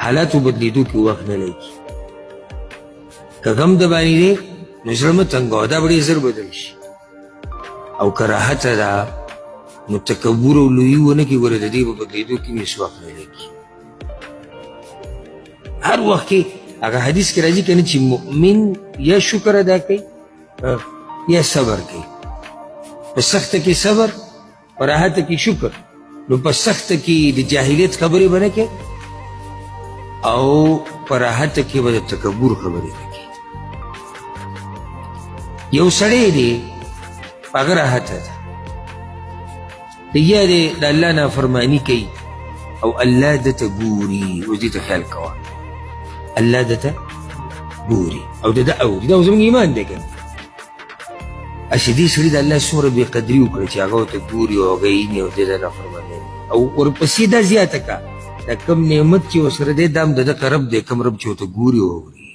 حالاتو بدلیدو کې وخت نه لګي. که غم د باندې دی نو زړه مه تنګوه، دا به ډېر ژر بدل شي. او که راحته ده نو تکبر او لویي ونه کړي، ګوره د دې په بدلېدو کې هېڅ وخت نه لګي. هر وخت کې هغه حدیث کې راځي که نه چې مؤمن یا شکر ادا کوي یا صبر کوي. په سخته کې صبر، په راحته کې شکر. نو په سخته کې د جاهلیت خبرې به نه کوي او په راحته کې به د تکبر خبرې نه کوي. یو سړی دی هغه راحته ده، یا دی د الله نافرماني کوي او الله دته ګوري. اوس دې ته خیال کوه، الله دته ګوري او د ده اوري. دا زموږ ایمان دی که نه. چې دې سړي د الله څومره بې قدري وکړه چې هغه ورته ګوري او هغه ویني او دې د نافرماني او ورپسې دا زیاته که دا کم نعمت چې ورسره دی دا هم د ده رب دی، کم رب چې ورته ګوري او اوري.